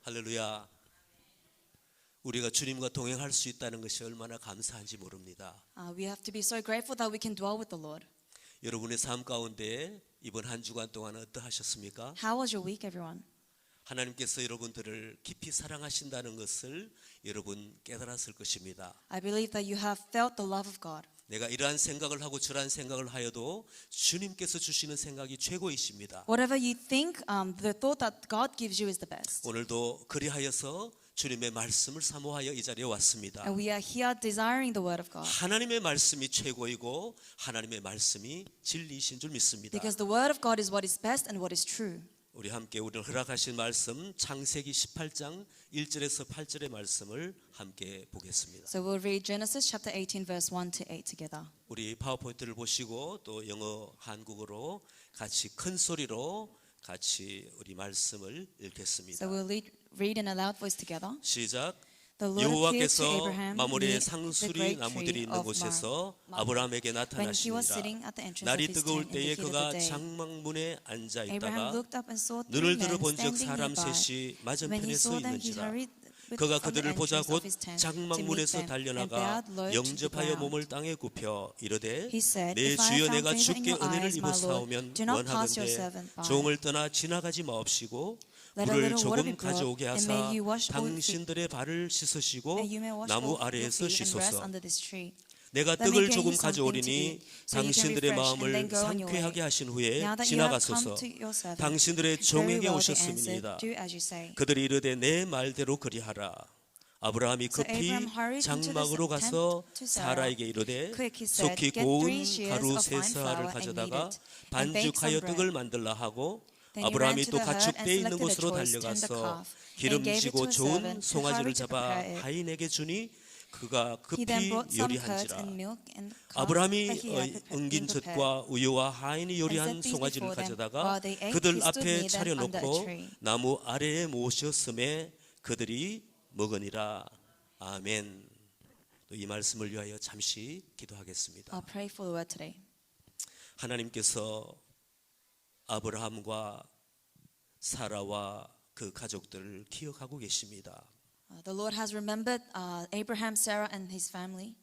할렐루야. 우리가 주님과 동행할 수 있다는 것이 얼마나 감사한지 모릅니다. We have to be so grateful that we can dwell with the Lord. 여러분의 삶 가운데 이번 한 주간 동안 어떠하셨습니까? How was your week, everyone? 하나님께서 여러분들을 깊이 사랑하신다는 것을 여러분 깨달았을 것입니다. I believe that you have felt the love of God. 내가 이러한 생각을 하고 저러한 생각을 하여도 주님께서 주시는 생각이 최고이십니다. Whatever you think, the thought that God gives you is the best. 오늘도 그리하여서 주님의 말씀을 사모하여 이 자리에 왔습니다. And we are here desiring the word of God. 하나님의 말씀이 최고이고 하나님의 말씀이 진리이신 줄 믿습니다. Because the word of God is what is best and what is true. 우리 함께 우리를 허락하신 말씀 창세기 18장 1절에서 8절의 말씀을 함께 보겠습니다. So we'll read Genesis chapter 18 verse 1 to 8 together. 우리 파워포인트를 보시고 또 영어 한국어로 같이 큰 소리로 같이 우리 말씀을 읽겠습니다. So we'll read in a loud voice together. 시작. The Lord appeared to 여호와께서 Abraham 마므레 near the 상수리 great 나무들이 tree 있는 of 곳에서 Mamre. 아브라함에게 When he was sitting 나타나시니라. at the entrance of 날이 his 뜨거울 tent in the 때에 heat of 그가 the day, 장막문에 앉아 Abraham 있다가 looked up and saw three 눈을 men 들어본즉 standing 사람 nearby. 셋이 When he 맞은편에 서 saw them, he 있는지라. hurried 그가 from the 그들을 보자 entrance 곧 of his tent to meet 장막문에서 them, and 달려나가 bowed low to the 영접하여 ground. 몸을 땅에 굽혀 이르되 He said, 내 If I 주여 have 내가 found favor in 주께 your 은혜를 eyes, 입어 my Lord, 사오면 do not pass your 원하건대 servant by. 종을 떠나 지나가지 마옵시고 Let a 물을 little water be 조금 brought, 가져오게 and 하사 may you wash all your feet, 당신들의 발을 씻으시고 and you may wash 나무 all your 아래에서 feet and rest 씻소서. under this tree. 내가 Let me 떡을 give 조금 you something to 가져오리니 eat, so you can 당신들의 refresh and 마음을 then go on your way. 상쾌하게 하신 후에 Now that you have 지나가소서. come to your servant, 당신들의 very 종에게 well, they answered, 오셨음이니이다. do as you say. 그들이 이르되 내 말대로 그리하라. 아브라함이 So 급히 Abraham hurried into the 장막으로 tent 가서 to Sarah. 사라에게 이르되 Quick, he said, 속히 get 고운 3 shears 가루 of fine 3사를 flour and 가져다가 knead it, and bake 반죽하여 some bread. 떡을 만들라 하고 Then he ran 아브라함이 to 또 the herd and 가축대에 있는 selected a 곳으로 choice tender 달려가서 calf, and gave it 기름지고 to a 좋은 servant who 송아지를 hurried to 잡아 prepare it. 하인에게 주니 그가 He 급히 then brought some curds 요리한지라. and milk and calf 아브라함이 that he had 엉긴 been prepared. 젖과 우유와 하인이 요리한 And set these 송아지를 before them. 가져다가 While they ate, 그들 he stood 앞에 near them under a 차려놓고 tree. 나무 아래에 모셨음에 그들이 먹으니라. 아멘. 또 이 말씀을 위하여 잠시 기도하겠습니다. I'll pray for the word today. 하나님께서 아브라함과 사라와 그 가족들을 기억하고 계십니다. The Lord has remembered Abraham, Sarah, and his family.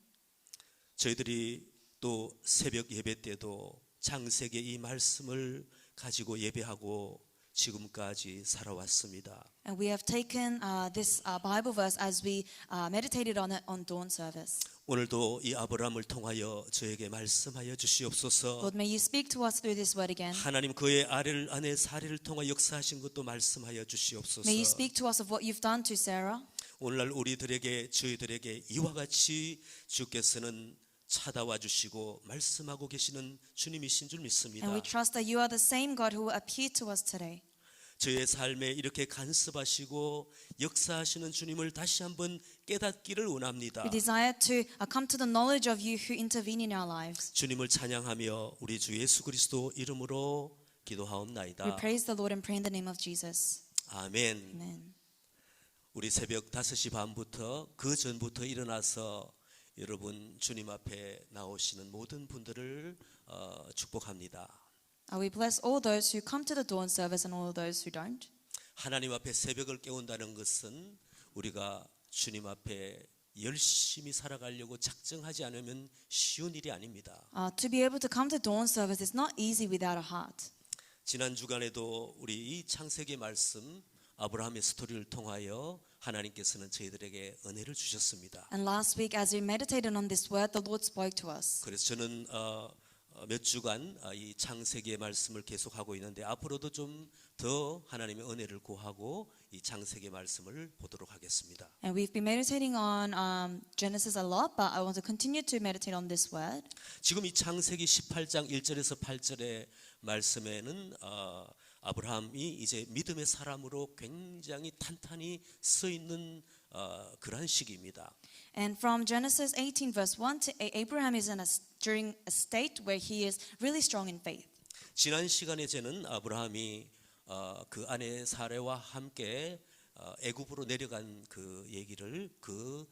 저희들이 또 새벽 예배 때도 창세기 이 말씀을 가지고 예배하고 지금까지 살아왔습니다. And we have taken this Bible verse as we meditated on it on dawn service. 오늘도 이 아브라함을 통하여 저에게 말씀하여 주시옵소서. Lord, may you speak to us through this word again. 하나님 그의 아내 사례를 통하 역사하신 것도 말씀하여 주시옵소서. May you speak to us of what you've done to Sarah. 오늘날 우리들에게 저희들에게 이와 같이 주께서는 찾아와 주시고 말씀하고 계시는 주님이신 줄 믿습니다. And we trust that you are the same God who will appear to us today. 저의 삶에 이렇게 간섭하시고 역사하시는 주님을 다시 한번 깨닫기를 원합니다. We desire to come to the knowledge of you who intervene in our lives. 주님을 찬양하며 우리 주 예수 그리스도 이름으로 We 기도하옵나이다. praise the Lord and pray in the name of Jesus. 아멘. Amen. 우리 새벽 5시 반부터 그 전부터 일어나서 여러분 주님 앞에 나오시는 모든 분들을 축복합니다. We bless all those who come to the dawn service and all those who don't. 하나님 앞에 새벽을 깨운다는 것은 우리가 주님 앞에 열심히 살아가려고 작정하지 않으면 쉬운 일이 아닙니다. To be able to come to dawn service is not easy without a heart. 지난 주간에도 우리 이 창세기 말씀 아브라함의 스토리를 통하여 하나님께서는 저희들에게 은혜를 주셨습니다. And last week as we meditated on this word, the Lord spoke to us. 그래서 저는 몇 주간 이 창세기의 말씀을 계속하고 있는데 앞으로도 좀 더 하나님의 은혜를 구하고 이 창세기의 말씀을 보도록 하겠습니다. And we've been meditating on Genesis a lot, but I want to continue to meditate on this word. 지금 이 창세기 18장 1절에서 8절의 말씀에는 아브라함이 이제 믿음의 사람으로 굉장히 탄탄히 서 있는 그러한 시기입니다. And from Genesis 18 verse 1 to 8, Abraham is during a state where he is really strong in faith. 지난 시간에 저는 아브라함이 그 아내 사레와 함께 애굽으로 내려간 그 얘기를 그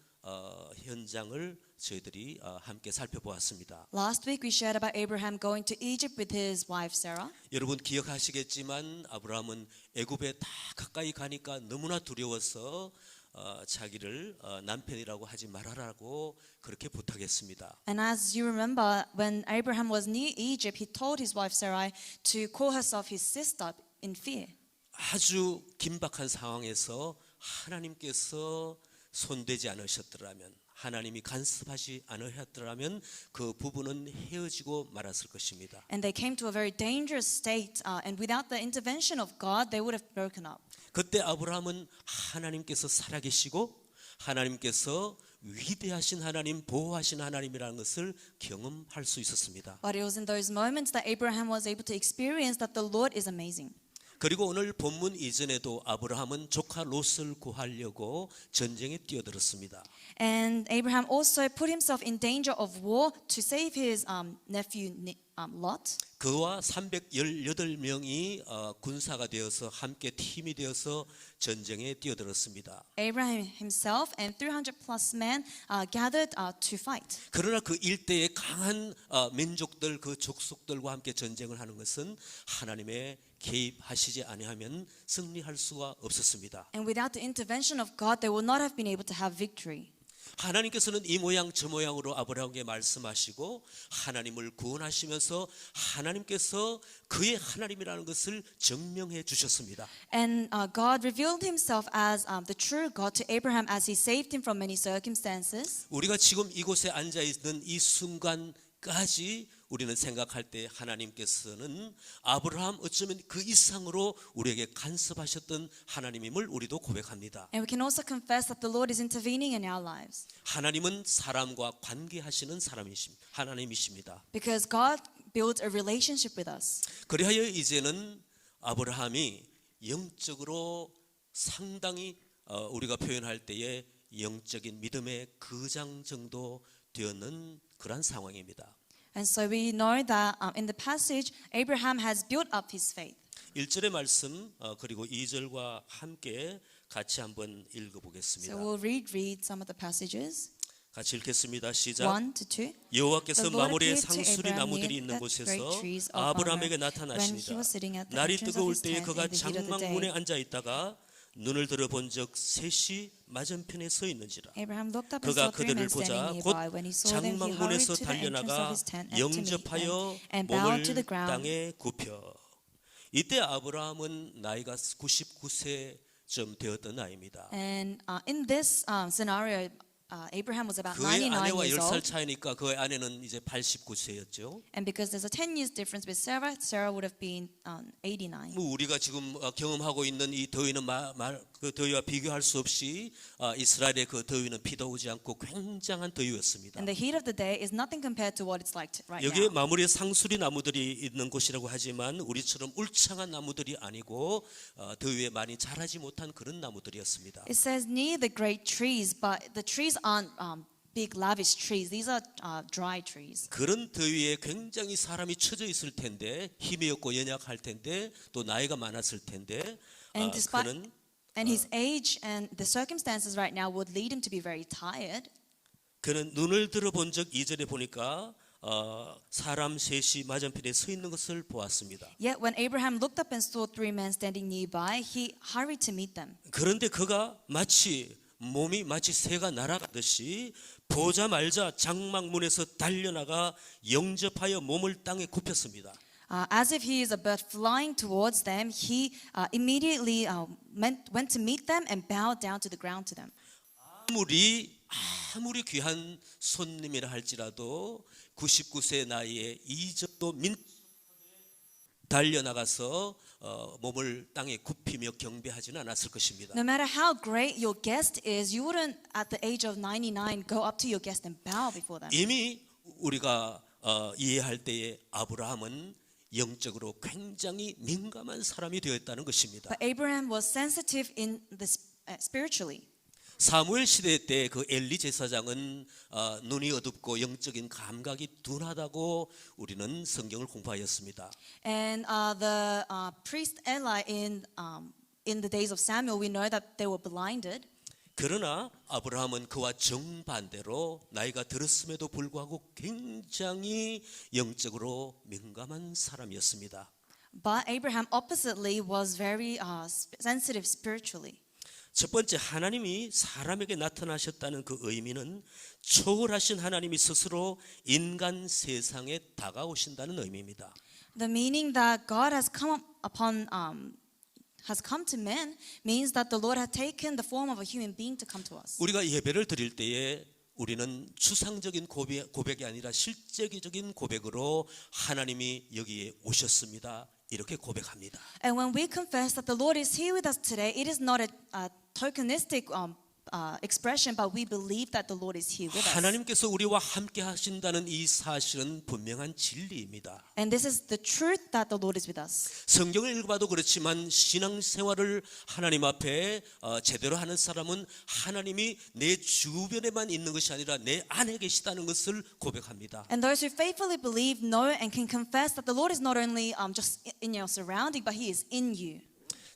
현장을 저희들이 함께 살펴보았습니다. Last week we shared about Abraham going to Egypt with his wife Sarah. 여러분 기억하시겠지만 아브라함은 애굽에 다 가까이 가니까 너무나 두려워서 자기를 남편이라고 하지 말아라고 그렇게 부탁했습니다. And as you remember, when Abraham was near Egypt, he told his wife Sarai to call herself his sister in fear. 아주 긴박한 상황에서 하나님께서 손대지 않으셨더라면, 하나님이 간섭하지 않으셨더라면 그 부부는 헤어지고 말았을 것입니다. And they came to a very dangerous state, and without the intervention of God, they would have broken up. 그때 아브라함은 하나님께서 살아계시고 하나님께서 위대하신 하나님, 보호하신 하나님이라는 것을 경험할 수 있었습니다. But it was in those moments that Abraham was able to experience that the Lord is amazing. 그리고 오늘 본문 이전에도 아브라함은 조카 롯을 구하려고 전쟁에 뛰어들었습니다. And Abraham also put himself in danger of war to save his nephew Lot. 그와 318명이 군사가 되어서 함께 팀이 되어서 전쟁에 뛰어들었습니다. Abraham himself and 300 plus men gathered to fight. 그러나 그 일대의 강한 민족들, 그 족속들과 함께 전쟁을 하는 것은 하나님의 개입하시지 아니하면 승리할 수가 없었습니다. And without the intervention of God, they would not have been able to have victory. 하나님께서는 이 모양 저 모양으로 아브라함에게 말씀하시고 하나님을 구원하시면서 하나님께서 그의 하나님이라는 것을 증명해 주셨습니다. And God revealed himself as the true God to Abraham as he saved him from many circumstances. 우리가 지금 이곳에 앉아 있는 이 순간까지 우리는 생각할 때 하나님께서는 아브라함 어쩌면 그 이상으로 우리에게 간섭하셨던 하나님임을 우리도 고백합니다. And we can also confess that the Lord is intervening in our lives. 하나님은 사람과 관계하시는 하나님이십니다. Because God builds a relationship with us. 그리하여 이제는 아브라함이 영적으로 상당히 우리가 표현할 때에 영적인 믿음의 거장 정도 되었는 그런 상황입니다. And so we know that in the passage, Abraham has built up his faith. 1절의 말씀 그리고 2절과 함께 같이 한번 읽어보겠습니다. So we'll read some of the passages. 같이 읽겠습니다. 시작. 1 to 2. 여호와께서 The Lord 마모리의 appeared to 상수리 Abraham 나무들이 near 있는 the 곳에서 great trees of 아브라함에게 Mamre, when he 나타나시니라. was sitting at the 날이 entrance of 뜨거울 his 때에 tent 그가 in the heat of the 장막문에 day. 앉아 있다가 눈을 들어본적 셋이 맞은편에 서 있는지라. Abraham looked up and 그가 saw three 그들을 men 보자 standing 곧 nearby. When he saw them, he hurried 장막문에서 to the entrance of 달려나가 his tent and to meet them 영접하여 and bowed to 몸을 the ground. 땅에 굽혀. 이때 아브라함은 나이가 99세쯤 되었던 나이입니다. And in this scenario, Abraham was about 그의 99 아내와 years 10살 old. 차이니까 그의 아내는 이제 89세였죠. And because there's a 10 years difference with Sarah, Sarah would have been 89. 뭐 우리가 지금 경험하고 있는 이 더위는 그 더위와 비교할 수 없이 이스라엘의 그 더위는 비도 오지 않고 굉장한 더위였습니다. And the heat of the day is nothing compared to what it's like right 여기에 now. 마무리에 상수리 나무들이 있는 곳이라고 하지만 우리처럼 울창한 나무들이 아니고 더위에 많이 자라지 못한 그런 나무들이었습니다. It says near the great trees, but the trees aren't big lavish trees. These are dry trees. 그런 더위에 굉장히 사람이 처져 있을 텐데 힘이 없고 연약할 텐데 또 나이가 많았을 텐데 And despite 그는 and his age and the circumstances right now would lead him to be very tired. 그는 눈을 들어본 적 2절에 보니까 사람 셋이 맞은편에 서 있는 것을 보았습니다. Yet when Abraham looked up and saw three men standing nearby, he hurried to meet them. 그런데 그가 몸이 마치 새가 날아가듯이 보자말자 장막문에서 달려나가 영접하여 몸을 땅에 굽혔습니다. As if he is a bird flying towards them, he immediately went to meet them and bowed down to the ground to them. 아무리 귀한 손님이라 할지라도 99세 나이에 이 정도 달려나가서 몸을 땅에 굽히며 경배하지는 않았을 것입니다. No matter how great your guest is, you wouldn't at the age of 99 go up to your guest and bow before them. 이미 우리가 이해할 때에 아브라함은 영적으로 굉장히 민감한 사람이 되었다는 것입니다. But Abraham was sensitive in the spiritually. 사무엘 시대 때 그 엘리 제사장은 눈이 어둡고 영적인 감각이 둔하다고 우리는 성경을 공부하였습니다. And the priest Eli in the days of Samuel, we know that they were blinded. 그러나 아브라함은 그와 정반대로 나이가 들었음에도 불구하고 굉장히 영적으로 민감한 사람이었습니다. But Abraham, oppositely, was very sensitive spiritually. 첫 번째, 하나님이 사람에게 나타나셨다는 그 의미는 초월하신 하나님이 스스로 인간 세상에 다가오신다는 의미입니다. The meaning that God has come to man means that the Lord had taken the form of a human being to come to us. 우리가 예배를 드릴 때에 우리는 추상적인 고백이 아니라 실제적인 고백으로 하나님이 여기에 오셨습니다. 이렇게 고백합니다. And when we confess that the Lord is here with us today, it is not a tokenistic expression, but we believe that the Lord is here with us. 하나님께서 우리와 함께 하신다는 이 사실은 분명한 진리입니다. And this is the truth that the Lord is with us. 성경을 읽어봐도 그렇지만 신앙생활을 하나님 앞에 제대로 하는 사람은 하나님이 내 주변에만 있는 것이 아니라 내 안에 계시다는 것을 고백합니다. And those who faithfully believe know and can confess that the Lord is not only just in your surrounding, but He is in you.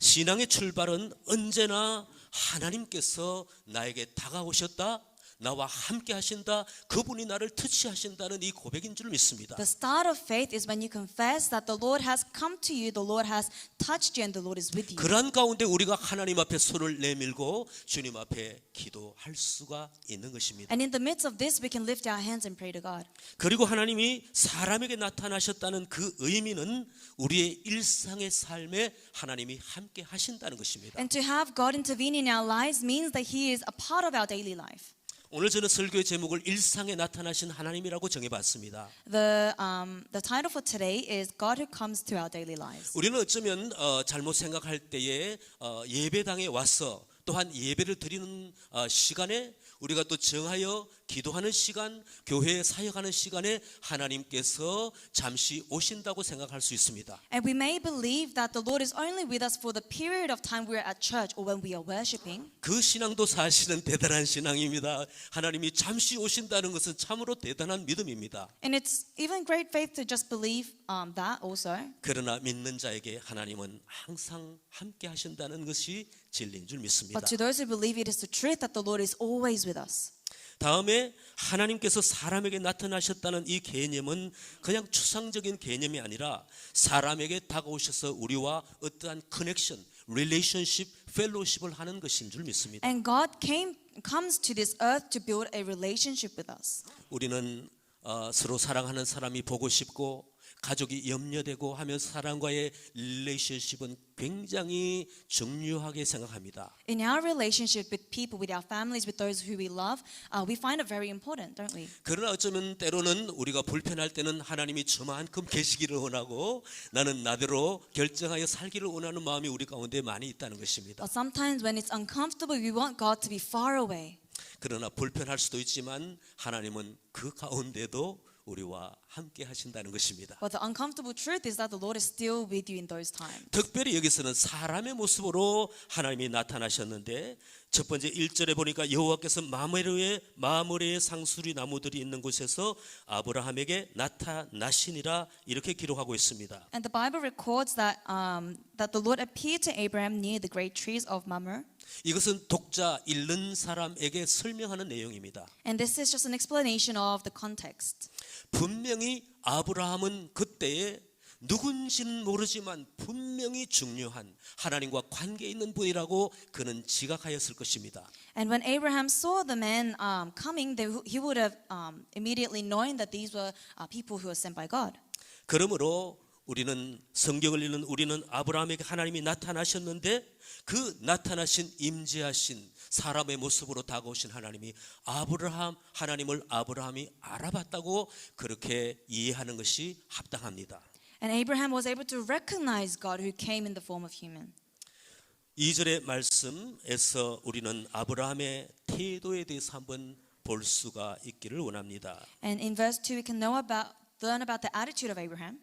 신앙의 출발은 언제나 하나님께서 나에게 다가오셨다, 나와 함께 하신다, 그분이 나를 터치하신다는 이 고백인 줄 믿습니다. The start of faith is when you confess that the Lord has come to you, the Lord has touched you, and the Lord is with you. 그러한 가운데 우리가 하나님 앞에 손을 내밀고 주님 앞에 기도할 수가 있는 것입니다. And in the midst of this, we can lift our hands and pray to God. 그리고 하나님이 사람에게 나타나셨다는 그 의미는 우리의 일상의 삶에 하나님이 함께 하신다는 것입니다. And to have God intervene in our lives means that He is a part of our daily life. 오늘 저는 설교의 제목을 일상에 나타나신 하나님이라고 정해봤습니다. The title for today is God who comes to our daily lives. 우리는 어쩌면 잘못 생각할 때에 예배당에 와서 또한 예배를 드리는 시간에 우리가 또 정하여 기도하는 시간, 교회에 사역하는 시간에 하나님께서 잠시 오신다고 생각할 수 있습니다. And we may believe that the Lord is only with us for the period of time we're at church or when we are worshiping. 그 신앙도 사실은 대단한 신앙입니다. 하나님이 잠시 오신다는 것은 참으로 대단한 믿음입니다. And it's even great faith to just believe that also. 그러나 믿는 자에게 하나님은 항상 함께 하신다는 것이 진리인 줄 믿습니다. But to those who believe, it is the truth that the Lord is always with us. 다음에 하나님께서 사람에게 나타나셨다는 이 개념은 그냥 추상적인 개념이 아니라 사람에게 다가오셔서 우리와 어떠한 커넥션, 릴레이션십, 펠로우십을 하는 것인 줄 믿습니다. And God comes to this earth to build a relationship with us. 우리는 서로 사랑하는 사람이 보고 싶고 가족이 염려되고 하면 사람과의 릴레이션십은 굉장히 중요하게 생각합니다. In our relationship with people, with our families, with those who we love, we find it very important, don't we? 그러나 어쩌면 때로는 우리가 불편할 때는 하나님이 저만큼 계시기를 원하고 나는 나대로 결정하여 살기를 원하는 마음이 우리 가운데 많이 있다는 것입니다. But sometimes when it's uncomfortable, we want God to be far away. 그러나 불편할 수도 있지만 하나님은 그 가운데도 우리와 함께 하신다는 것입니다. But the uncomfortable truth is that the Lord is still with you in those times. 특별히 여기서는 사람의 모습으로 하나님이 나타나셨는데 첫 번째 1절에 보니까 여호와께서 마므레의 상수리 나무들이 있는 곳에서 아브라함에게 나타나시니라 이렇게 기록하고 있습니다. And the Bible records that the Lord appeared to Abraham near the great trees of Mamre. 이것은 독자 읽는 사람에게 설명하는 내용입니다. And this is just an explanation of the context. 분명히 아브라함은 그때에 누군지는 모르지만 분명히 중요한 하나님과 관계 있는 분이라고 그는 지각하였을 것입니다. And when Abraham saw the men coming, he would have immediately known that these were people who were sent by God. 그러므로 우리는 성경을 읽는 우리는 아브라함에게 하나님이 나타나셨는데 그 나타나신 임재하신 사람의 모습으로 다가오신 하나님이 하나님을 아브라함이 알아봤다고 그렇게 이해하는 것이 합당합니다. And Abraham was able to recognize God who came in the form of human. 2절의 말씀에서 우리는 아브라함의 태도에 대해서 한번 볼 수가 있기를 원합니다. And in verse 2 we can learn about the attitude of Abraham.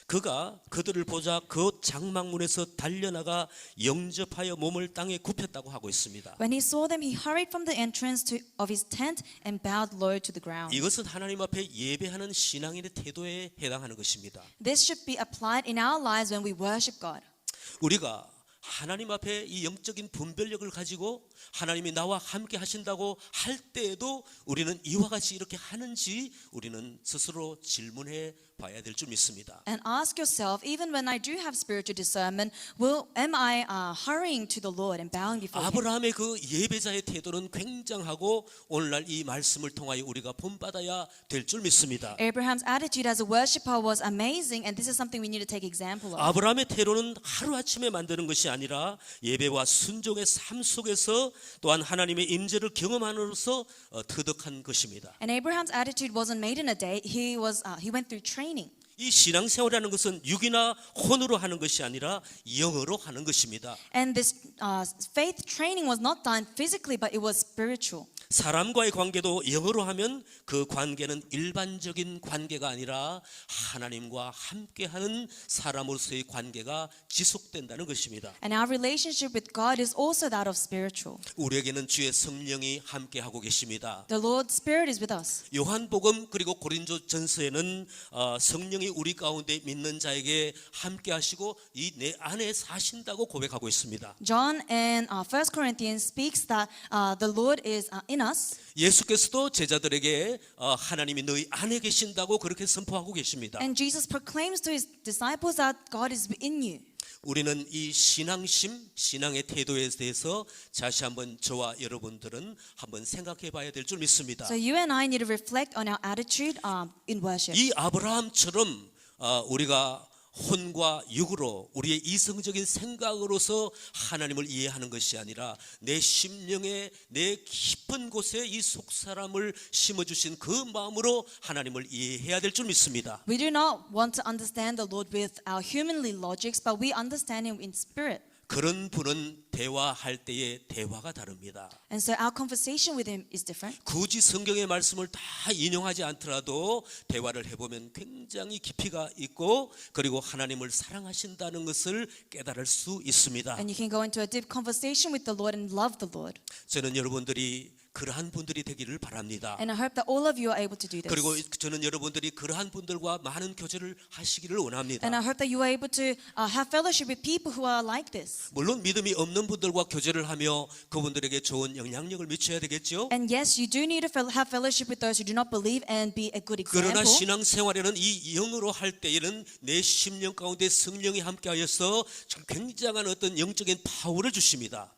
그가 그들을 보자 그 장막문에서 달려나가 영접하여 몸을 땅에 굽혔다고 하고 있습니다. When he saw them, he hurried from the entrance of his tent and bowed low to the ground. 이것은 하나님 앞에 예배하는 신앙인의 태도에 해당하는 것입니다. This should be applied in our lives when we worship God. 우리가 하나님 앞에 이 영적인 분별력을 가지고 하나님이 나와 함께 하신다고 할 때에도 우리는 이와 같이 이렇게 하는지 우리는 스스로 질문해 봐야 될 줄 믿습니다. And ask yourself, even when I do have spiritual discernment, am I hurrying to the Lord and bowing before Him? 아브라함의 그 예배자의 태도는 굉장하고 오늘날 이 말씀을 통하여 우리가 본받아야 될 줄 믿습니다. Abraham's attitude as a worshipper was amazing, and this is something we need to take example of. 아브라함의 태도는 하루아침에 만드는 것이 아니라 예배와 순종의 삶 속에서 또한 하나님의 임재를 경험함으로써 터득한 것입니다. And Abraham's attitude wasn't made in a day. He went through training. 이 신앙생활이라는 것은 육이나 혼으로 하는 것이 아니라 영으로 하는 것입니다. And this faith training was not done physically, but it was spiritual. 사람과의 관계도 영어로 하면 그 관계는 일반적인 관계가 아니라 하나님과 함께하는 사람으로서의 관계가 지속된다는 것입니다. And our relationship with God is also that of spiritual. 우리에게는 주의 성령이 함께하고 계십니다. The Lord's Spirit is with us. 요한복음 그리고 고린도전서에는 성령이 우리 가운데 믿는 자에게 함께하시고 이 내 안에 사신다고 고백하고 있습니다. John in 1 Corinthians speaks that the Lord is in us. 예수께서도 제자들에게 하나님이 너희 안에 계신다고 그렇게 선포하고 계십니다. And Jesus proclaims to His disciples that God is in you. 우리는 이 신앙심, 신앙의 태도에 대해서 다시 한번 저와 여러분들은 한번 생각해 봐야 될 줄 믿습니다. So you and I need to reflect on our attitude in worship. 이 아브라함처럼 우리가 혼과 육으로 우리의 이성적인 생각으로서 하나님을 이해하는 것이 아니라 내 심령의 내 깊은 곳에 이 속사람을 심어주신 그 마음으로 하나님을 이해해야 될 줄 믿습니다. We do not want to understand the Lord with our humanly logics, but we understand Him in spirit. 그런 분은 대화할 때의 대화가 다릅니다. And so our conversation with Him is different. 굳이 성경의 말씀을 다 인용하지 않더라도 대화를 해보면 굉장히 깊이가 있고 그리고 하나님을 사랑하신다는 것을 깨달을 수 있습니다. And you can go into a deep conversation with the Lord and love the Lord. 저는 여러분들이 그러한 분들이 되기를 바랍니다. And I hope that all of you are able to do this. 그리고 저는 여러분들이 그러한 분들과 많은 교제를 하시기를 원합니다. And I hope that you are able to have fellowship with people who are like this. 물론 믿음이 없는 분들과 교제를 하며 그분들에게 좋은 영향력을 미쳐야 되겠죠. And yes, you do need to have fellowship with those who do not believe and be a good 그러나 example. 신앙생활에는 이 영으로 할 때에는 내 심령 가운데 성령이 함께하여서 굉장한 어떤 영적인 파워를 주십니다.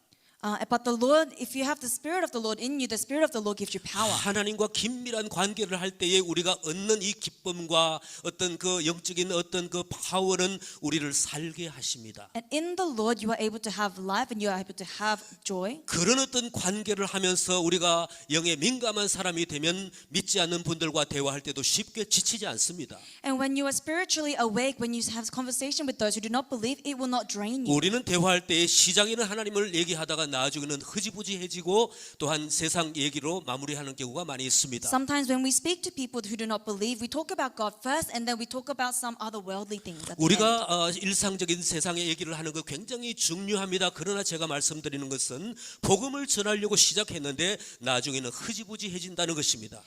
But the Lord, if you have the Spirit of the Lord in you, the Spirit of the Lord gives you power. 하나님과 긴밀한 관계를 할 때에 우리가 얻는 이 기쁨과 어떤 그 영적인 어떤 그 파워는 우리를 살게 하십니다. And in the Lord, you are able to have life and you are able to have joy. 그런 어떤 관계를 하면서 우리가 영에 민감한 사람이 되면 믿지 않는 분들과 대화할 때도 쉽게 지치지 않습니다. And when you are spiritually awake, when you have conversation with those who do not believe, it will not drain you. 우리는 대화할 때 시작에는 하나님을 얘기하다가 나중에는 흐지부지해지고 또한 세상 얘기로 마무리하는 경우가 많이 있습니다. Sometimes when we speak to people who do not believe, we talk about God first and then we talk about some other worldly things at the end. 우리가 일상적인 세상의 얘기를 하는 거 굉장히 중요합니다. 그러나 제가 말씀드리는 것은 복음을 전하려고 시작했는데 나중에는 흐지부지해진다는 것입니다.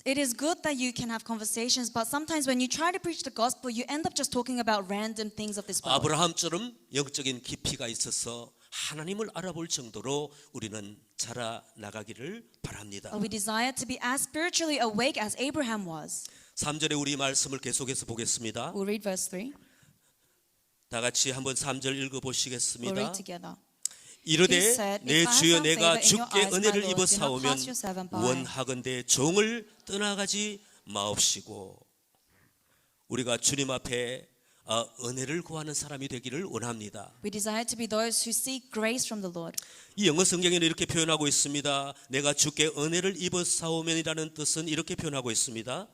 It is good that you can have conversations, but sometimes when you try to preach the gospel, you end up just talking about random things of this world. 아브라함처럼 영적인 깊이가 있어서 하나님을 알아볼 정도로 우리는 자라나가기를 바랍니다. We desire to be as spiritually awake as Abraham was. 3절에 우리 말씀을 계속해서 보겠습니다. We'll read verse 3. 다 같이 한번 3절 We'll 읽어보시겠습니다. read together. 이르되 He said, 내 If I 주여 have 내가 favor in 주께 your eyes, 은혜를 my Lord, 입어 do not 사오면 pass your servant by. 원하건대 종을 떠나가지 마옵시고. 우리가 주님 앞에 은혜를 구하는 사람이 되기를 원합니다. We desire to be those who seek grace from the Lord. 이 영어 성경에는 이렇게 표현하고 있습니다. 내가 주께 은혜를 입어 사오면이라는 뜻은 이렇게 표현하고 있습니다.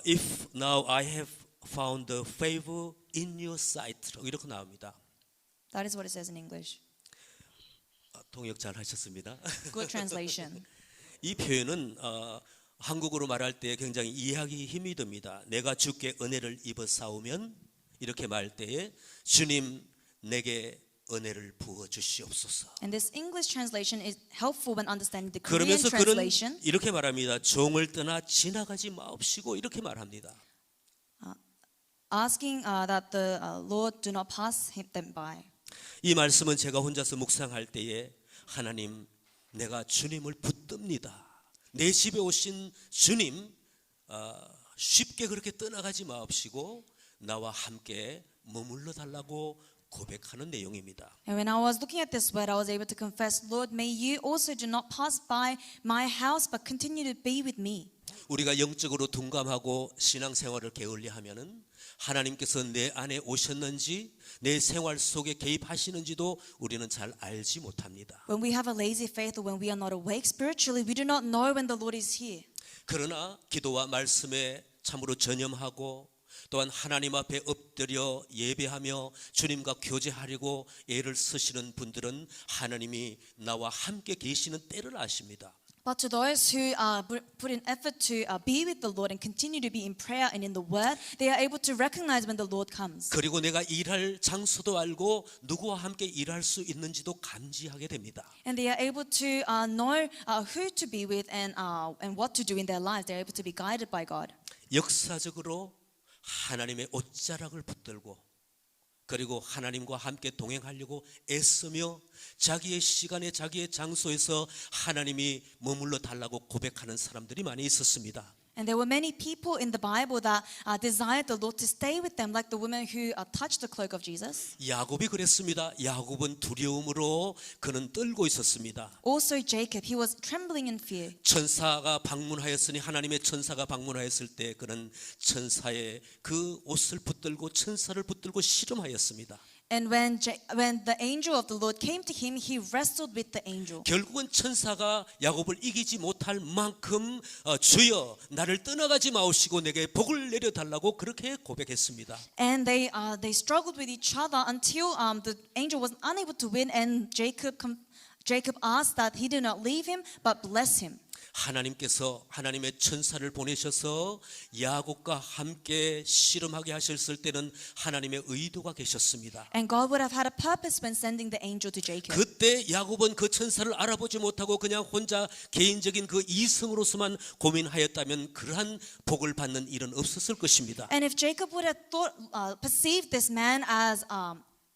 If now I have found the favor in your sight. 이렇게 나옵니다. That is what it says in English. 통역 잘 하셨습니다. Good translation. 이 표현은 한국어로 말할 때 굉장히 이해하기 힘이 듭니다. 내가 주께 은혜를 입어 사오면 이렇게 말할 때에 주님 내게 은혜를 부어 주시옵소서. And this English translation is helpful when understanding the Korean 그러면서 그는 translation. 이렇게 말합니다. 종을 떠나 지나가지 마옵시고 이렇게 말합니다. Asking that the Lord do not pass them by. 이 말씀은 제가 혼자서 묵상할 때에 하나님, 내가 주님을 붙듭니다. 내 집에 오신 주님, 쉽게 그렇게 떠나가지 마옵시고 나와 함께 머물러 달라고 고백하는 내용입니다. And when I was looking at this word, I was able to confess, Lord, may you also do not pass by my house, but continue to be with me. 우리가 영적으로 둔감하고 신앙생활을 게을리하면은 하나님께서 내 안에 오셨는지 내 생활 속에 개입하시는지도 우리는 잘 알지 못합니다. When we have a lazy faith or when we are not awake spiritually, we do not know when the Lord is here. 그러나 기도와 말씀에 참으로 전념하고 또한 하나님 앞에 엎드려 예배하며 주님과 교제하려고 애를 쓰시는 분들은 하나님이 나와 함께 계시는 때를 아십니다. But to those who put in effort to be with the Lord and continue to be in prayer and in the Word, they are able to recognize when the Lord comes. 그리고 내가 일할 장소도 알고 누구와 함께 일할 수 있는지도 감지하게 됩니다. And they are able to know who to be with and what to do in their lives. They are able to be guided by God. 역사적으로 하나님의 옷자락을 붙들고 그리고 하나님과 함께 동행하려고 애쓰며 자기의 시간에 자기의 장소에서 하나님이 머물러 달라고 고백하는 사람들이 많이 있었습니다. And there were many people in the Bible that desired the Lord to stay with them, like the woman who touched the cloak of Jesus. 야곱이 그랬습니다. 야곱은 두려움으로 그는 떨고 있었습니다. Also Jacob, he was trembling in fear. 천사가 방문하였으니 하나님의 천사가 방문하였을 때 그는 천사의 그 옷을 붙들고 천사를 붙들고 씨름하였습니다. And when the angel of the Lord came to him, he wrestled with the angel. 결국은 천사가 야곱을 이기지 못할 만큼 주여 나를 떠나가지 마옵시고 내게 복을 내려달라고 그렇게 고백했습니다. And they struggled with each other until the angel was unable to win, and Jacob asked that he do not leave him but bless him. 하나님께서 하나님의 천사를 보내셔서 야곱과 함께 씨름하게 하셨을 때는 하나님의 의도가 계셨습니다. And God would have had a purpose when sending the angel to Jacob. 그때 야곱은 그 천사를 알아보지 못하고 그냥 혼자 개인적인 그 이성으로서만 고민하였다면 그러한 복을 받는 일은 없었을 것입니다. And if Jacob would have perceived this man as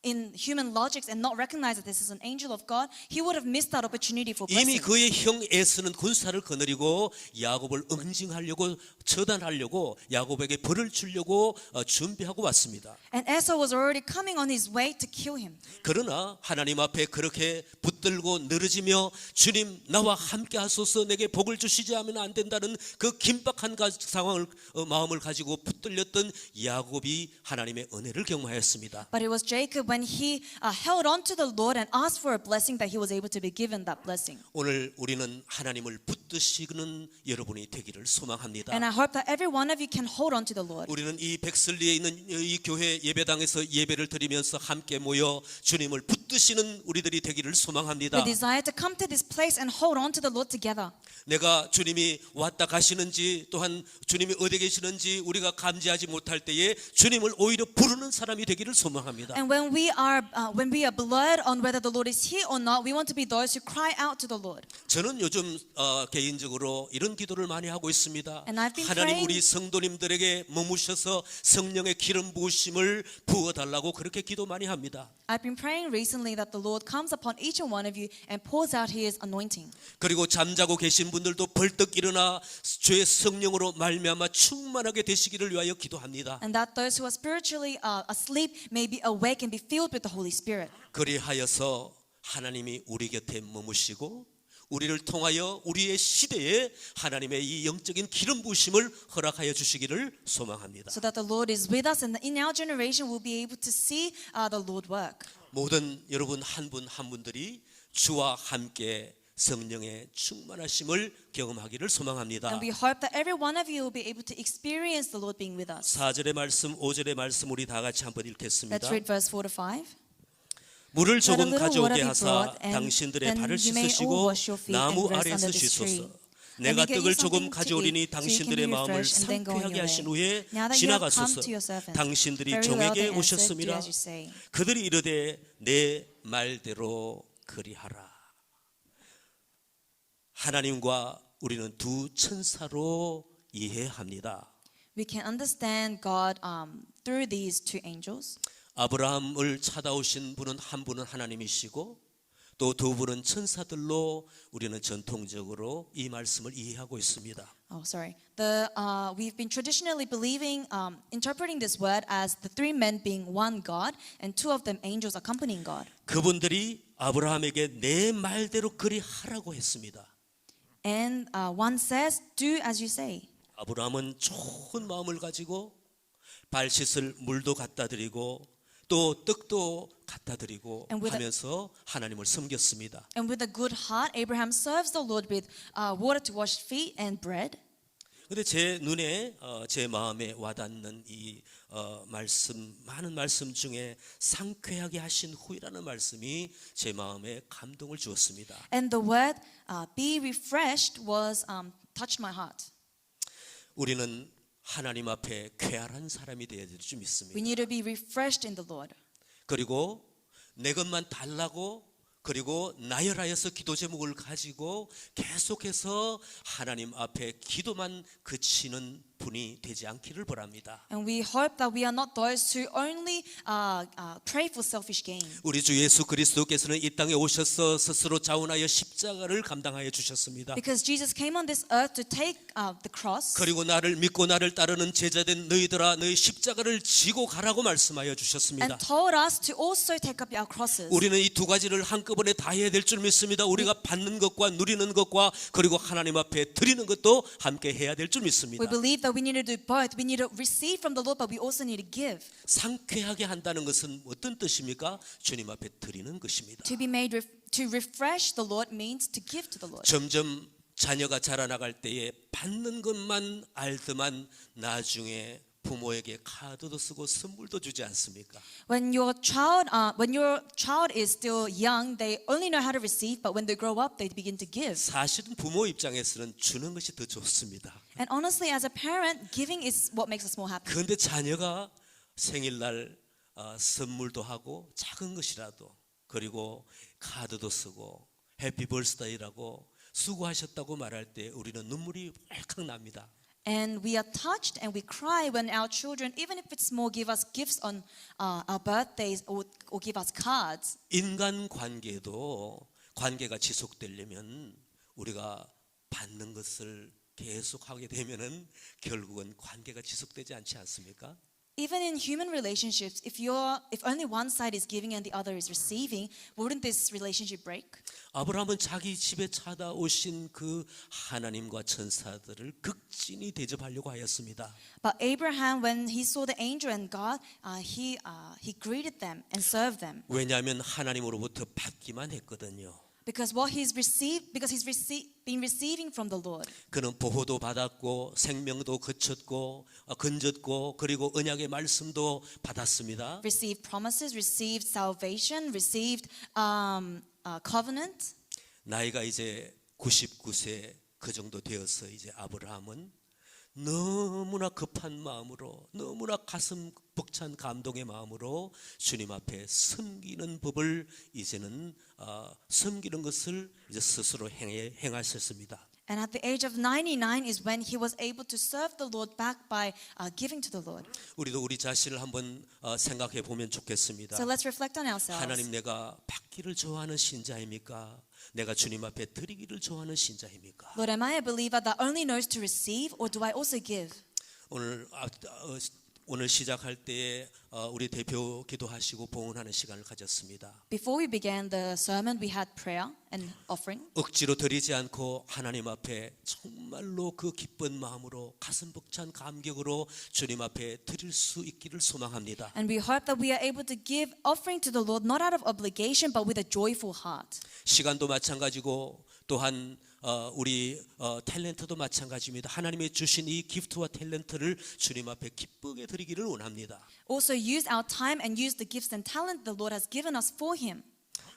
in human logics and not recognize that this is an angel of God, he would have missed that opportunity for 이미 blessing. 그의 형 에서는 군사를 거느리고 야곱을 응징하려고 처단하려고 야곱에게 벌을 주려고 준비하고 왔습니다. And Esau was already coming on his way to kill him. 그러나 하나님 앞에 그렇게 붙들고 늘어지며 주님 나와 함께 하소서 내게 복을 주시지 않으면 안 된다는 그 긴박한 상황을 마음을 가지고 붙들렸던 야곱이 하나님의 은혜를 경험하였습니다. But it was Jacob when he held on to the Lord and asked for a blessing that he was able to be given that blessing. 오늘 우리는 하나님을 붙드시는 여러분이 되기를 소망합니다. And I hope that every one of you can hold on to the Lord. 우리는 이 백설리에 있는 이 교회 예배당에서 예배를 드리면서 함께 모여 주님을 붙드시는 우리들이 되기를 소망합니다. We desire to come to this place and hold on to the Lord together. 내가 주님이 왔다 가시는지 또한 주님이 어디 계시는지 우리가 감지하지 못할 때에 주님을 오히려 부르는 사람이 되기를 소망합니다. And when we are blurred on whether the Lord is here or not, we want to be those who cry out to the Lord. 저는 요즘 개인적으로 이런 기도를 많이 하고 있습니다. And I've been 하나님 praying. 우리 성도님들에게 머무셔서 성령의 기름 부으심을 부어달라고 그렇게 기도 많이 합니다. I've been praying recently that the Lord comes upon each and one of you and pours out His anointing. 그리고 잠자고 계신 분들도 벌떡 일어나 주의 성령으로 말미암아 충만하게 되시기를 위하여 기도합니다. And that those who are spiritually asleep may be awake and be filled with the Holy Spirit. 그리하여서 하나님이 우리 곁에 머무시고 우리를 통하여 우리의 시대에 하나님의 이 영적인 기름 부으심을 허락하여 주시기를 소망합니다. So that the Lord is with us and in our generation we'll be able to see the Lord work. 모든 여러분 한 분 한 분들이 주와 함께 성령의 충만하심을 경험하기를 소망합니다. And we hope that every one of you will be able to experience the Lord being with us. 4절의 말씀, 5절의 말씀 우리 다 같이 한번 읽겠습니다. Let's read verse 4 to 5. 물을 Let a 조금 little 가져오게 water be 하사 brought, and 당신들의 then 발을 you may all 씻으시고 wash your feet 나무 and rest 아래에서 under this tree. 씻소서. 내가 Let me get you 떡을 조금 something to 가져오리니 eat, so you can 당신들의 be 마음을 refreshed and then go on 상쾌하게 your 하신 way. 후에 Now that you have come 지나가소서. to your servants, 당신들이 very well 종에게 they answered, do 오셨음이라. as you say. 그들이 이르되 내 말대로 그리하라. 하나님과 우리는 두 천사로 이해합니다. We can understand God through these two angels. 아브라함을 찾아오신 분은 한 분은 하나님이시고 또 두 분은 천사들로 우리는 전통적으로 이 말씀을 이해하고 있습니다. Oh, sorry. We've been traditionally believing, interpreting this word as the three men being one God and two of them angels accompanying God. 그분들이 아브라함에게 내 말대로 그리 하라고 했습니다. And one says, do as you say. 아브라함은 좋은 마음을 가지고 발 씻을 물도 갖다 드리고 또 떡도 갖다 드리고 And with 하면서 하나님을 섬겼습니다. And with a good heart, Abraham serves the Lord with water to wash feet and bread. 근데 제 눈에 제 마음에 와닿는 이 말씀, 많은 말씀 중에 상쾌하게 하신 후이라는 말씀이 제 마음에 감동을 주었습니다. And the word be refreshed was touched my heart. 우리는 하나님 앞에 쾌활한 사람이 되어야 될 줄 믿습니다. We need to be refreshed in the Lord. 그리고 내 것만 달라고 그리고 나열하여서 기도 제목을 가지고 계속해서 하나님 앞에 기도만 그치는 분이 되지 않기를 바랍니다. And we hope that we are not those who only pray for selfish gain. 우리 주 예수 그리스도께서는 이 땅에 오셔서 스스로 자원하여 십자가를 감당하여 주셨습니다. Because Jesus came on this earth to take the cross. 그리고 나를 믿고 나를 따르는 제자된 너희들아 너희 십자가를 지고 가라고 말씀하여 주셨습니다. And told us to also take up our crosses. 우리는 이 두 가지를 한꺼번에 다 해야 될 줄 믿습니다. 우리가 받는 것과 누리는 것과 그리고 하나님 앞에 드리는 것도 함께 해야 될 줄 믿습니다. We believe that we need to do both. We need to receive from the Lord, but we also need to give. 상쾌하게 한다는 것은 어떤 뜻입니까? 주님 앞에 드리는 것입니다. To be made to refresh the Lord means to give to the Lord. 점점 자녀가 자라나갈 때에 받는 것만 알더만 나중에 부모에게 카드도 쓰고 선물도 주지 않습니까? When your child is still young, they only know how to receive, but when they grow up, they begin to give. 사실은 부모 입장에서는 주는 것이 더 좋습니다. And honestly, as a parent, giving is what makes us more happy. 그런데 자녀가 생일날 선물도 하고 작은 것이라도 그리고 카드도 쓰고 해피 벌스데이라고 수고하셨다고 말할 때 우리는 눈물이 왈칵 납니다. And we are touched and we cry when our children, even if it's small, give us gifts on our birthdays or give us cards. 인간 관계도 관계가 지속되려면 우리가 받는 것을 계속하게 되면은 결국은 관계가 지속되지 않지 않습니까? Even in human relationships, if only one side is giving and the other is receiving, wouldn't this relationship break? 아브라함은 자기 집에 찾아오신 그 하나님과 천사들을 극진히 대접하려고 하였습니다. But Abraham, when he saw the angel and God, he greeted them and served them. 왜냐하면 하나님으로부터 받기만 했거든요. Because he's been receiving from the Lord. 그는 보호도 받았고 생명도 거쳤고 건졌고 그리고 언약의 말씀도 받았습니다. Received promises, received salvation, received covenant. 나이가 이제 99세 그 정도 되어서 이제 아브라함은 너무나 급한 마음으로 너무나 가슴 벅찬 감동의 마음으로 주님 앞에 섬기는 법을 이제는 섬기는 것을 이제 스스로 행하셨습니다. And at the age of 99 is when he was able to serve the Lord back by giving to the Lord. 우리도 우리 자신을 한번 생각해 보면 좋겠습니다. So let's reflect on ourselves. 하나님 내가 받기를 좋아하는 신자입니까? 내가 주님 앞에 드리기를 좋아하는 신자입니까? Lord, am I a believer that only knows to receive, or do I also give? 오늘 시작할 때에 우리 대표 기도하시고 봉헌하는 시간을 가졌습니다. Before we began the sermon, we had prayer and offering. 억지로 드리지 않고 하나님 앞에 정말로 그 기쁜 마음으로 가슴 벅찬 감격으로 주님 앞에 드릴 수 있기를 소망합니다. And we hope that we are able to give offering to the Lord not out of obligation, but with a joyful heart. 시간도 마찬가지고 또한 우리 탤런트도 마찬가지입니다. 하나님이 주신 이 기프트와 탤런트를 주님 앞에 기쁘게 드리기를 원합니다. Also use our time and use the gifts and talent the Lord has given us for Him.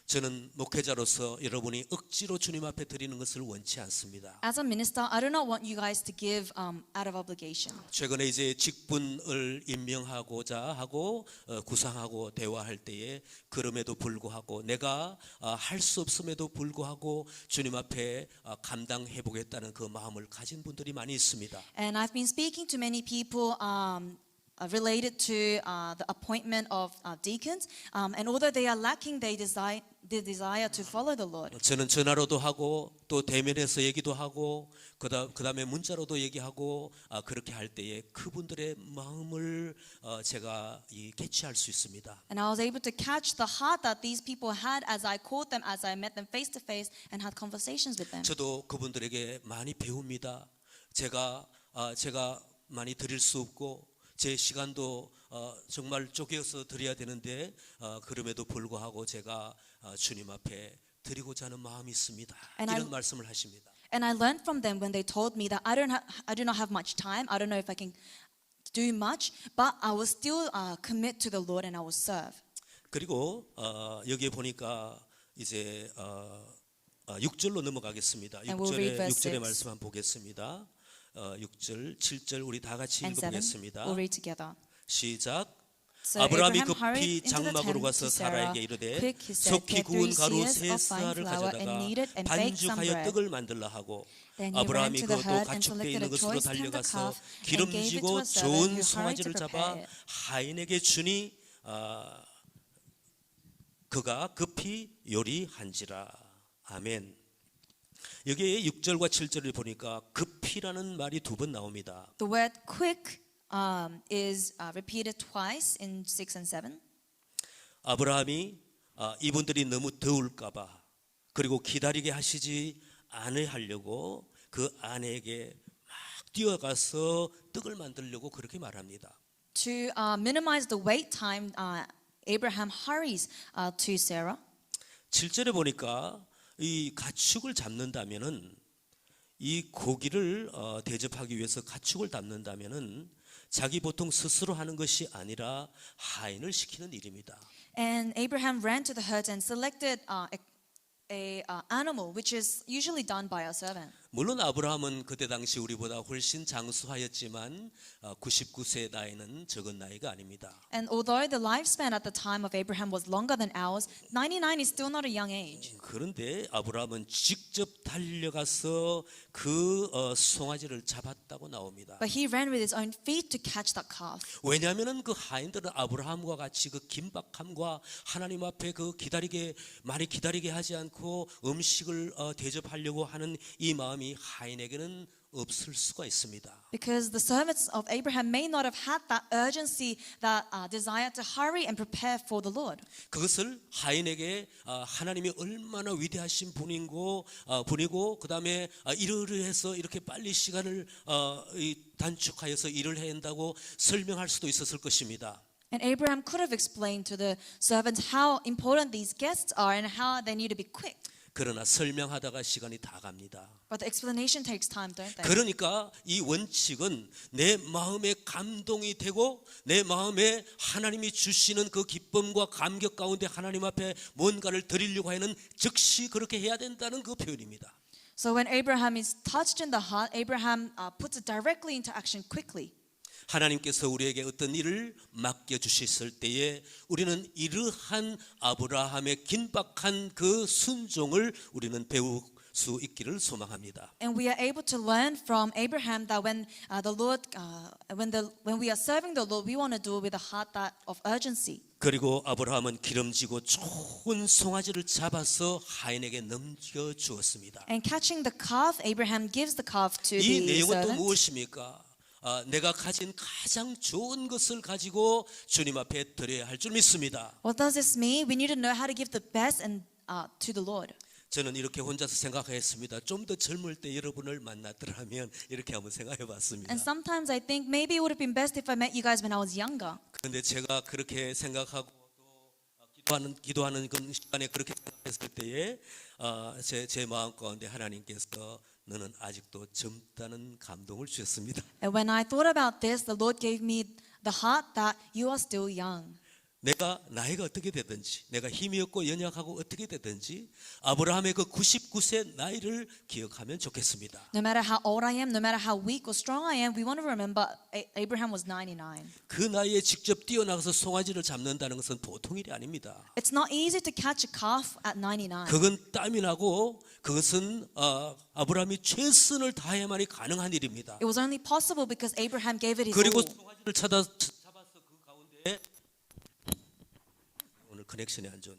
저는 목회자로서 여러분이 억지로 주님 앞에 드리는 것을 원치 않습니다. As a minister, I do not want you guys to give out of obligation. 최근에 이제 직분을 임명하고자 하고 구상하고 대화할 때에 그럼에도 불구하고 내가 할 수 없음에도 불구하고 주님 앞에 감당해 보겠다는 그 마음을 가진 분들이 많이 있습니다. And I've been speaking to many people related to the appointment of deacons. And although they are lacking, they desire to follow the Lord. 저는 전화로도 하고 또 대면에서 얘기도 하고 그다음에 문자로도 얘기하고 그렇게 할 때에 그분들의 마음을 제가 캐치할 수 있습니다. And I was able to catch the heart that these people had as I called them, as I met them face to face and had conversations with them. 저도 그분들에게 많이 배웁니다. 제가 많이 드릴 수 없고 제 시간도 정말 쪼개서 드려야 되는데 그럼에도 불구하고 제가 주님 앞에 드리고자 하는 마음이 있습니다. 이런 말씀을 하십니다. And I learned from them when they told me that I do not have much time. I don't know if I can do much, but I will still commit to the Lord and I will serve. 그리고 여기에 보니까 이제 6절로 넘어가겠습니다. And we'll read verse 6절의 6. 말씀 한번 보겠습니다. 6절, 7절 우리 다 같이 And 7, 읽어보겠습니다. we'll read together. 시작. So 아브라함이 Abraham hurried 급히 into the 장막으로 tent 가서 to Sarah. 사라에게 이르되 Quick, he said, 속히 get 구운 3 가루 seahs 세 of fine 쌀을 flour and 가져다가 knead it and bake some 반죽하여 bread. 떡을 만들라 하고 Then he ran 아브라함이 to the 그것도 herd and 가축대에 selected 있는 a 것으로 choice tender 달려가서 calf and gave it to 기름지고 a servant 좋은 who hurried to 송아지를 잡아 prepare it. 하인에게 주니 그가 급히 요리한지라. 아멘. 여기에 6절과 7절을 보니까 급히라는 말이 2번 나옵니다. The word quick is repeated twice in 6 and 7. 아브라함이 이분들이 너무 더울까봐 그리고 기다리게 하시지 않으려고 그 아내에게 막 뛰어가서 떡을 만들려고 그렇게 말합니다. To minimize the wait time, Abraham hurries to Sarah. 7절에 보니까 이 가축을 잡는다면은 이 고기를 대접하기 위해서 가축을 잡는다면은 자기 보통 스스로 하는 것이 아니라 하인을 시키는 일입니다. And Abraham ran to the herd and selected a animal, which is usually done by a servant. 물론 아브라함은 그때 당시 우리보다 훨씬 장수하였지만 99세의 나이는 적은 나이가 아닙니다. And although the lifespan at the time of Abraham was longer than ours, 99 is still not a young age. 그런데 아브라함은 직접 달려가서 그 송아지를 잡았다고 나옵니다. But he ran with his own feet to catch that calf. 왜냐하면은 그 하인들은 아브라함과 같이 그 긴박함과 하나님 앞에 그 많이 기다리게 하지 않고 음식을 대접하려고 하는 이 마음이 하인에게는 없을 수가 있습니다. Because the servants of Abraham may not have had that urgency, that desire to hurry and prepare for the Lord. 그것을 하인에게 하나님이 얼마나 위대하신 분이고 그다음에 일을 해서 이렇게 빨리 시간을 단축하여서 일을 해야 한다고 설명할 수도 있었을 것입니다. And Abraham could have explained to the servants how important these guests are and how they need to be quick. 그러나 설명하다가 시간이 다 갑니다. But the explanation takes time, don't they? 그러니까 이 원칙은 내 마음에 감동이 되고 내 마음에 하나님이 주시는 그 기쁨과 감격 가운데 하나님 앞에 뭔가를 드리려고 하는 즉시 그렇게 해야 된다는 그 표현입니다. So when Abraham is touched in the heart, Abraham puts it directly into action quickly. 하나님께서 우리에게 어떤 일을 맡겨주셨을 때에 우리는 이러한 아브라함의 긴박한 그 순종을 우리는 배울 수 있기를 소망합니다. And we are able to learn from Abraham that when we are serving the Lord, we want to do it with a heart of urgency. 그리고 아브라함은 기름지고 좋은 송아지를 잡아서 하인에게 넘겨 주었습니다. And catching the calf, Abraham gives the calf to 이 the 내용은 또 servant. 무엇입니까? 내가 가진 가장 좋은 것을 가지고 주님 앞에 드려야 할 줄 믿습니다. What does this mean? We need to know how to give the best to the Lord. 저는 이렇게 혼자서 생각했습니다. 좀 더 젊을 때 여러분을 만났더라면 이렇게 한번 생각해 봤습니다. And sometimes I think maybe it would have been best if I met you guys when I was younger. 그런데 제가 그렇게 생각하고 또 기도하는 그 시간에 그렇게 생각했을 때에 제 마음 가운데 하나님께서 너는 아직도 젊다는 감동을 주셨습니다. And when I thought about this, the Lord gave me the heart that you are still young. 내가 나이가 어떻게 되든지 내가 힘이 없고 연약하고 어떻게 되든지 아브라함의 그 99세 나이를 기억하면 좋겠습니다. No matter how old I am, no matter how weak or strong I am, we want to remember Abraham was 99. 그 나이에 직접 뛰어나가서 송아지를 잡는다는 것은 보통 일이 아닙니다. It's not easy to catch a calf at 99. 그건 땀이 나고 그것은 아브라함이 최선을 다해야만이 가능한 일입니다. It was only possible because Abraham gave it his 그리고 all. 송아지를 잡아서 커넥션이 안 좋네.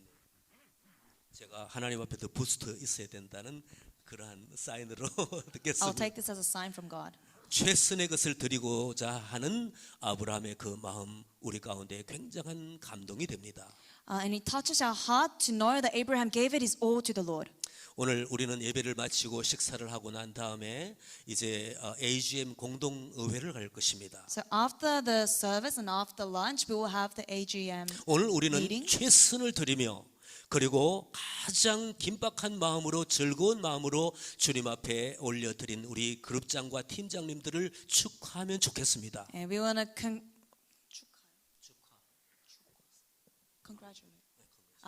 제가 하나님 앞에 더 부스트 있어야 된다는 그러한 사인으로 I'll 듣겠습니다. take this as a sign from God. 최선의 것을 드리고자 하는 아브라함의 그 마음 우리 가운데 굉장한 감동이 됩니다. And it touches our heart to know that Abraham gave it his all to the Lord. 오늘 우리는 예배를 마치고 식사를 하고 난 다음에 이제 AGM 공동의회를 갈 것입니다. So after the service and after lunch, we will have the AGM. 오늘 우리는 meeting. 최선을 드리며 그리고 가장 긴박한 마음으로 즐거운 마음으로 주님 앞에 올려드린 우리 그룹장과 팀장님들을 축하하면 좋겠습니다. And we want to congratulate.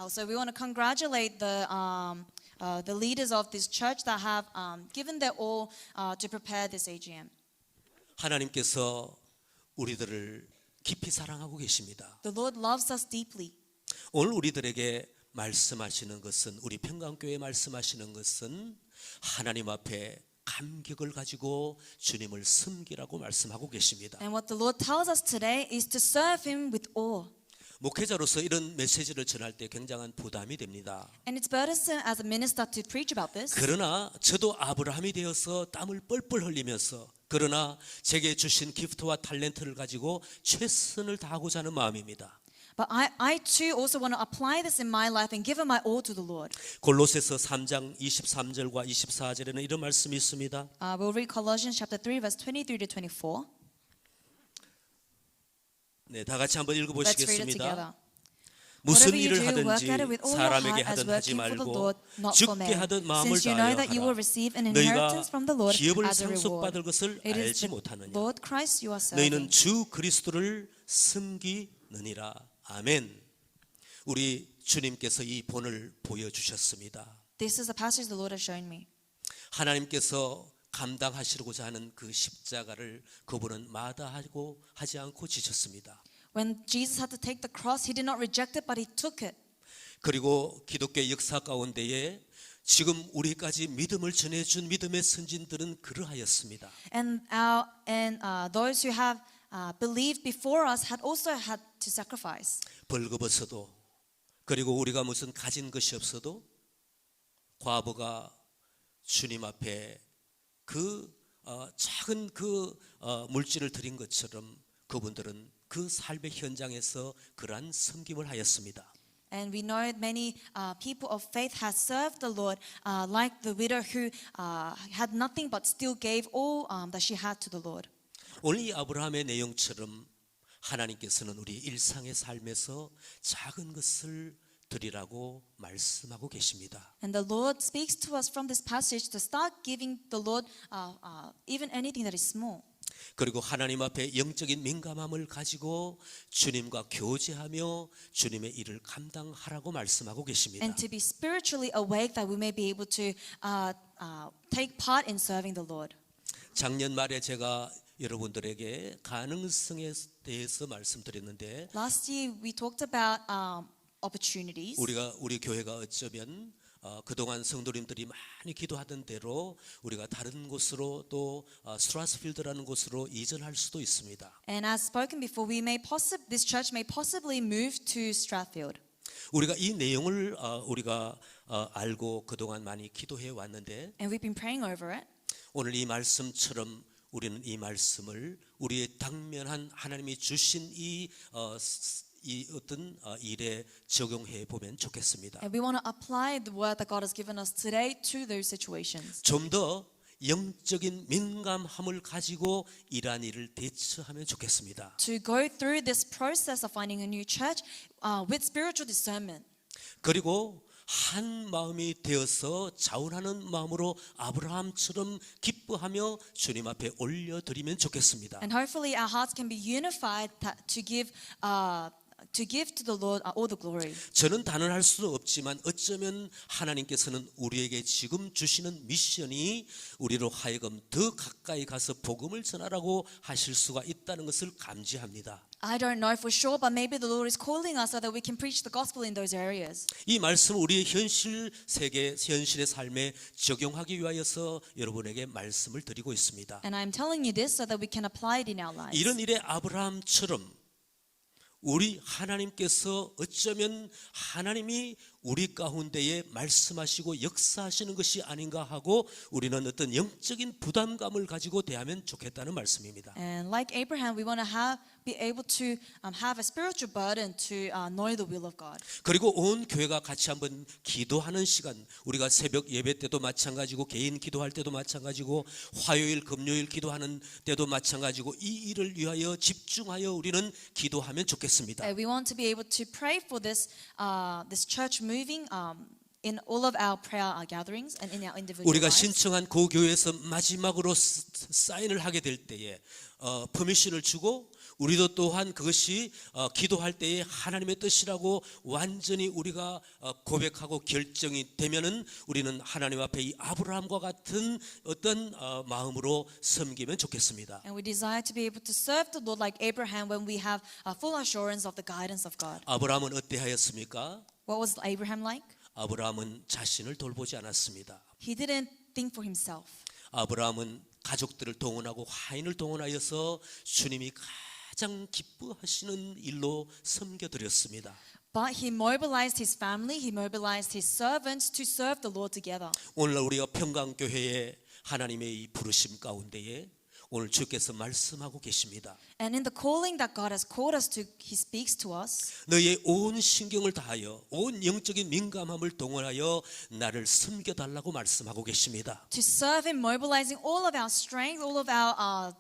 So we want to congratulate the leaders of this church that have given their all to prepare this AGM. 하나님께서 우리들을 깊이 사랑하고 계십니다. The Lord loves us deeply. 오늘 우리들에게 말씀하시는 것은 우리 평강교회에 말씀하시는 것은 하나님 앞에 감격을 가지고 주님을 섬기라고 말씀하고 계십니다. And what the Lord tells us today is to serve Him with awe. 목회자로서 이런 메시지를 전할 때 굉장한 부담이 됩니다. And it's burdensome as a minister to preach about this. 그러나 저도 아브라함이 되어서 땀을 뻘뻘 흘리면서 그러나 제게 주신 기프트와 탤런트를 가지고 최선을 다하고자 하는 마음입니다. But I too also want to apply this in my life and give it my all to the Lord. 골로새서 3장 23절과 24절에는 이런 말씀이 있습니다. We'll read Colossians chapter 3 verse 23 to 24. 네, 다 같이 한번 Let's read it 읽어보시겠습니다. together. 무슨 Whatever you 일을 do, work 하든지 at it with all your 사람에게 heart as 하든 하지 working for the 말고 Lord, not for 죽게 men. 하든 마음을 Since you know 다하여 that you will 하라. receive an 너희가 inheritance from the Lord 기업을 as a reward. 상속받을 것을 It is 알지 the 못하느냐. Lord Christ you are 너희는 serving. 주 그리스도를 섬기느니라. 아멘. 우리 주님께서 이 본을 보여주셨습니다. This is a passage the Lord has shown me. 하나님께서 감당하시고자 하는 그 십자가를 그분은 마다하고 하지 않고 지셨습니다. When Jesus had to take the cross, he did not reject it, but he took it. 그리고 기독교 역사 가운데에 지금 우리까지 믿음을 전해준 믿음의 선진들은 그러하였습니다. And those who have believed before us had also had to sacrifice. 벌거벗어도 그리고 우리가 무슨 가진 것이 없어도 과부가 주님 앞에 그 작은 그 물질을 드린 것처럼 그분들은 그 삶의 현장에서 그러한 섬김을 하였습니다. And we know many people of faith have served the Lord, like the widow who had nothing but still gave all that she had to the Lord. 오늘 이 아브라함의 내용처럼 하나님께서는 우리 일상의 삶에서 작은 것을 드리라고 말씀하고 계십니다. And the Lord speaks to us from this passage to start giving the Lord even anything that is small. 그리고 하나님 앞에 영적인 민감함을 가지고 주님과 교제하며 주님의 일을 감당하라고 말씀하고 계십니다. And to be spiritually awake that we may be able to take part in serving the Lord. 작년 말에 제가 여러분들에게 가능성에 대해서 말씀드렸는데 Last year we talked about opportunities. 우리 교회가 어쩌면 그동안 성도님들이 많이 기도하던 대로 우리가 다른 곳으로 또 스트라스필드라는 곳으로 이전할 수도 있습니다. And as spoken before, this church may possibly move to Strathfield. 우리가 이 내용을 우리가 알고 그동안 많이 기도해 왔는데 And we've been praying over it. 오늘 이 말씀처럼 우리는 이 말씀을 우리의 당면한 하나님이 주신 이 어떤 일에 적용해 보면 좋겠습니다. And we want to apply the word that God has given us today to those situations. 좀 더 영적인 민감함을 가지고 이러한 일을 대처하면 좋겠습니다. To go through this process of finding a new church with spiritual discernment. 그리고 한 마음이 되어서 자원하는 마음으로 아브라함처럼 기뻐하며 주님 앞에 올려드리면 좋겠습니다. And hopefully our hearts can be unified to give to the Lord all the glory. 저는 단언할 수 없지만 어쩌면 하나님께서는 우리에게 지금 주시는 미션이 우리로 하여금 더 가까이 가서 복음을 전하라고 하실 수가 있다는 것을 감지합니다. I don't know for sure, but maybe the Lord is calling us so that we can preach the gospel in those areas. 이 말씀을 우리의 현실 세계, 현실의 삶에 적용하기 위하여서 여러분에게 말씀을 드리고 있습니다. And I'm telling you this so that we can apply it in our lives. 이런 일에 아브라함처럼 우리 하나님께서 어쩌면 하나님이 우리 가운데에 말씀하시고 역사하시는 것이 아닌가 하고 우리는 어떤 영적인 부담감을 가지고 대하면 좋겠다는 말씀입니다. And like Abraham, we want to be able to have a spiritual burden to know the will of God. 그리고 온 교회가 같이 한번 기도하는 시간, 우리가 새벽 예배 때도 마찬가지고 개인 기도할 때도 마찬가지고 화요일 금요일 기도하는 때도 마찬가지고 이 일을 위하여 집중하여 우리는 기도하면 좋겠습니다. And we want to be able to pray for this church moving in all of our prayer gatherings and in our individual 우리가 lives. 신청한 그 교회에서 마지막으로 사인을 하게 될 때에 퍼미션을 주고 우리도 또한 그것이 기도할 때에 하나님의 뜻이라고 완전히 우리가 고백하고 결정이 되면은 우리는 하나님 앞에 이 아브라함과 같은 어떤 마음으로 섬기면 좋겠습니다. And we desire to be able to serve the Lord like Abraham when we have full assurance of the guidance of God. 아브라함은 어때하였습니까? What was Abraham like? 아브라함은 자신을 돌보지 않았습니다. He didn't think for himself. 아브라함은 가족들을 동원하고 화인을 동원하여서 주님이 가장 기뻐하시는 일로 섬겨드렸습니다. But he mobilized his family, he mobilized his servants to serve the Lord together. 오늘날 우리가 평강교회에 하나님의 이 부르심 가운데에 오늘 주께서 말씀하고 계십니다. And in the calling that God has called us to, he speaks to us. 너희의 온 신경을 다하여 온 영적인 민감함을 동원하여 나를 섬겨달라고 말씀하고 계십니다. To serve him, mobilizing all of our strength, all of our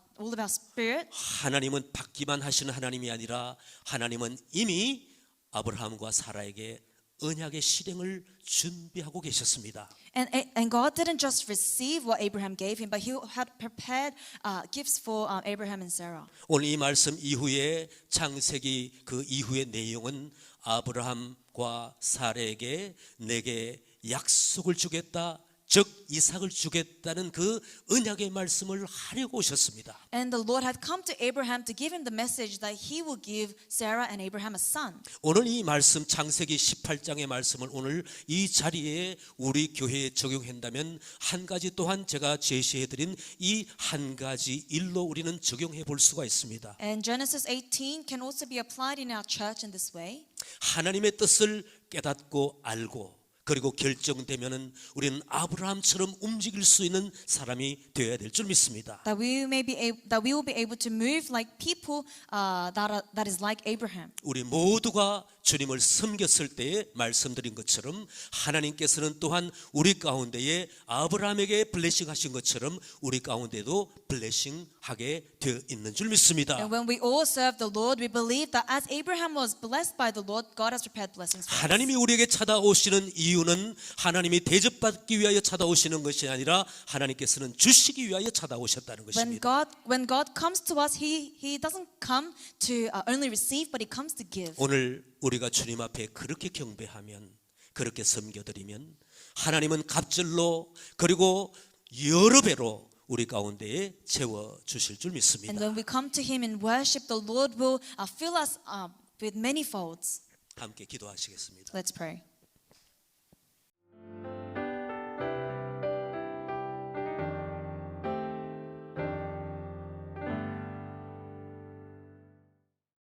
spirit. 하나님은 받기만 하시는 하나님이 아니라 하나님은 이미 아브라함과 사라에게 언약의 실행을 준비하고 계셨습니다. And God didn't just receive what Abraham gave him, but he had prepared gifts for Abraham and Sarah. 오늘 이 말씀 이후에 창세기 그 이후의 내용은 아브라함과 사라에게 내게 약속을 주겠다. 즉 이삭을 주겠다는 그 언약의 말씀을 하려고 오셨습니다. And the Lord had come to Abraham to give him the message that he will give Sarah and Abraham a son. 오늘 이 말씀 창세기 18장의 말씀을 오늘 이 자리에 우리 교회에 적용한다면 한 가지 또한 제가 제시해드린 이 한 가지 일로 우리는 적용해 볼 수가 있습니다. And Genesis 18 can also be applied in our church in this way. 하나님의 뜻을 깨닫고 알고 그리고 결정되면은 우리는 아브라함처럼 움직일 수 있는 사람이 되어야 될 줄 믿습니다. That we will be able to move like people that is like Abraham. 우리 모두가 주님을 섬겼을 때에 말씀드린 것처럼 하나님께서는 또한 우리 가운데에 아브라함에게 블레싱 하신 것처럼 우리 가운데도 블레싱 하게 되어 있는 줄 믿습니다. And when we all serve the Lord, we believe that as Abraham was blessed by the Lord, God has prepared blessings for us. 하나님이 우리에게 찾아오시는 이유는 하나님이 대접받기 위하여 찾아오시는 것이 아니라 하나님께서는 주시기 위하여 찾아오셨다는 것입니다. When God comes to us, He doesn't come to only receive, but He comes to give. 오늘 우리가 주님 앞에 그렇게 경배하면 그렇게 섬겨드리면 하나님은 갑절로 그리고 여러 배로 우리 가운데에 채워 주실 줄 믿습니다. And when we come to Him in worship, the Lord will fill us with many folds. 함께 기도하시겠습니다. Let's pray.